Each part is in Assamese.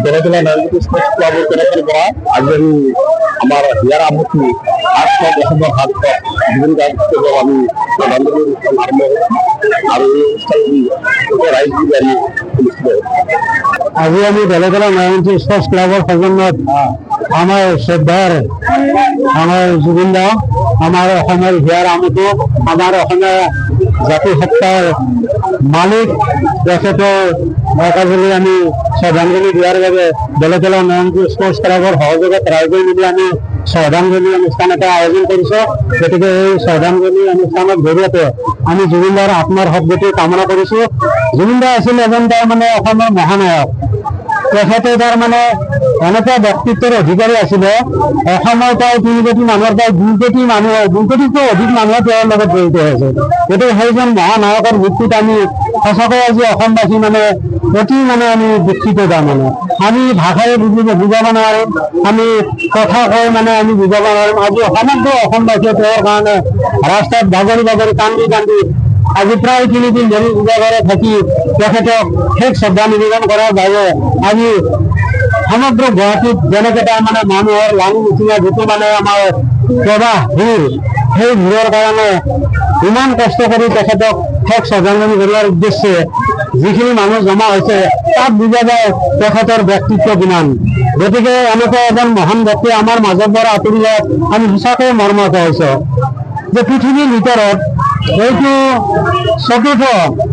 বেলেতলা নাৰায়ণগঞ্জ স্পোৰ্টস ক্লাবৰ তৰফৰ পৰা আজি আমি আমাৰ হিয়াৰ আমঠি 800 হাত জুবিন গাৰ্গ আমি শ্ৰদ্ধাঞ্জলি অনুষ্ঠান আৰম্ভ আৰু এই অনুষ্ঠানটি ৰাইজ বুলি আমি অনুষ্ঠিত আজি আমি বেলেতলা নাৰায়ণগঞ্জ স্পোৰ্টস ক্লাবৰ সৌজন্যত আমাৰ শ্ৰদ্ধাৰ আমাৰ জুবিন দা আমাৰ অসমৰ হিয়াৰ আমঠি আমাৰ অসমীয়া জাতিসত্তাৰ মালিক তেখেতৰ কাজলৈ আমি শ্ৰদ্ধাঞ্জলি দিয়াৰ বাবে বেলেতলা নাৰায়ণগঞ্জ স্পোৰ্টস ক্লাবৰ সহযোগত ৰাইজে মিলি আমি শ্ৰদ্ধাঞ্জলি অনুষ্ঠান এটা আয়োজন কৰিছোঁ। গতিকে এই শ্ৰদ্ধাঞ্জলি অনুষ্ঠানৰ জৰিয়তে আমি জুবিন দাৰ আত্মাৰ সদ্গতি কামনা কৰিছোঁ। জুবিন দা আছিল এজন তাৰমানে অসমৰ মহানায়ক। তেখেতে তাৰমানে এনেকুৱা ব্যক্তিত্বৰ অধিকাৰী আছিলে অসমৰ প্ৰায় 3 কোটি মানুহৰ প্ৰায় 2 কোটিতকৈ অধিক মানুহ তেওঁৰ লগত জড়িত হৈছে। গতিকে সেইজন মহানায়কৰ মৃত্যুত আমি সঁচাকৈ আজি অসমবাসী অতি আমি দুখিত তাৰমানে আমি ভাষাৰে বুজাব নোৱাৰিম, আমি কথা কৈ আমি বুজাব নোৱাৰিম। আজি সমগ্ৰ অসমবাসীয়ে তেওঁৰ কাৰণে ৰাস্তাত বাগৰি কান্দি আজি প্ৰায় 3 দিন ধৰি উজাগৰে থাকি তেখেতক শেষ শ্ৰদ্ধা নিবেদন কৰাৰ বাবে আজি সমগ্ৰ গুৱাহাটীত যেনেকৈ মানুহৰ লানি নিচিনা যিটো আমাৰ প্ৰবাহ ভিৰ, সেই ভিৰৰ কাৰণে ইমান কষ্ট কৰি তেখেতক শেষ শ্ৰদ্ধাঞ্জলি জনোৱাৰ উদ্দেশ্যে যিখিনি মানুহ জমা হৈছে তাত বুজা যায় তেখেতৰ ব্যক্তিত্ব কিমান। গতিকে এনেকুৱা এজন মহান ব্যক্তি আমাৰ মাজৰ পৰা আঁতৰি যোৱাত আমি সঁচাকৈ মৰ্মাহত হৈছোঁ যে পৃথিৱীৰ ভিতৰত এইটো চতুৰ্থ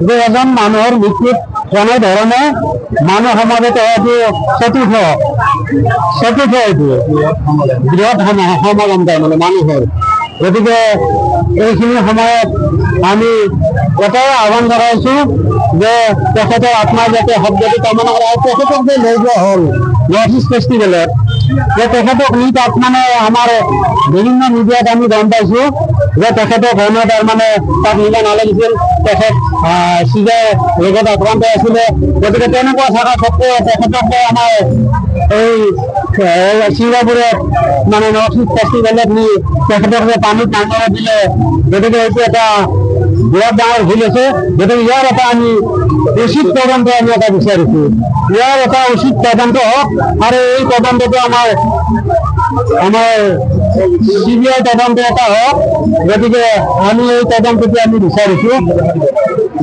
যে এজন মানুহৰ মৃত্যুত এনেধৰণে মানুহ সমাজত হয়তো চতুৰ্থ এইটো বৃহৎ সমাগম মানুহৰ। গতিকে এইখিনি সময়ত আমি এটাই আহ্বান জনাইছোঁ যে তেখেতৰ আত্মাৰ যাতে সদ্গতি কামনা কৰা হয়। তেখেতক যে লৈ যোৱা হ'ল নৰ্থ ইষ্ট ফেষ্টিভেলত যে তেখেতক নি তাত আমাৰ বিভিন্ন মিডিয়াত আমি গম পাইছোঁ যে তেখেতক তাৰমানে তাত নিব নালাগিছিল, তেখেত চিজাৰ ৰোগত আক্ৰান্ত আছিলে। গতিকে তেনেকুৱা থকা সত্ত্বেও তেখেতক আমাৰ এই ছিংগাপুৰত নৰ্থ ইষ্ট ফেষ্টিভেলত নি তেখেতক যে পানীত নামিব দিলে, গতিকে এইটো এটা বিৰাট ডাঙৰ ভুল আছে। গতিকে ইয়াৰ এটা আমি উচিত তদন্ত আমি এটা বিচাৰিছোঁ, ইয়াৰ এটা উচিত তদন্ত হওক আৰু এই তদন্তটো আমাৰ CBI তদন্ত এটা হওক। গতিকে আমি এই তদন্তটো আমি বিচাৰিছোঁ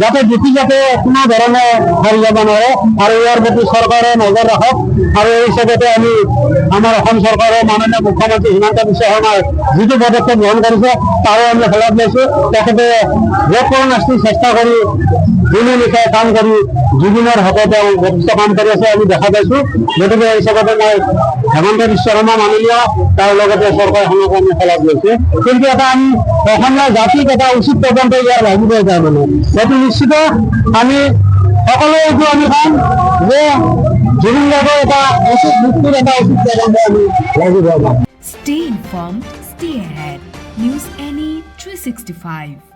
যাতে যাতে কোনো ধৰণে হাৰি যাব নোৱাৰে আৰু ইয়াৰ প্ৰতি চৰকাৰে নজৰ ৰাখক। আৰু এই হিচাপতে আমি আমাৰ অসম চৰকাৰৰ মাননীয় মুখ্যমন্ত্ৰী হিমন্ত বিশ্ব শৰ্মাই যিটো পদক্ষেপ গ্ৰহণ কৰিছে তাৰো আমি শলাগ লৈছোঁ। তেখেতে যৎপৰোনাস্তি চেষ্টা কৰি দিনে নিশাই কাম কৰি জুবিনৰ হকে তেওঁ যথেষ্ট কাম কৰি আছে আমি দেখা পাইছোঁ। গতিকে এই হিচাপতে মই হিমন্ত বিশ্ব শৰ্মা মাননীয় তাৰ লগতে চৰকাৰখনক আমি শলাগ লৈছোঁ। কিন্তু এটা আমি অসমীয়া জাতিক এটা উচিত তদন্ত ইয়াৰ লাগিবই তাৰমানে সেইটো নিশ্চিত। আমি সকলোৱে এইটো আমি কাম যে জুবিন গাৰ্গৰ এটা উচিত মৃত্যুৰ এটা উচিত তদন্ত আমি লাগিব। Stay informed, stay ahead. News NE 365.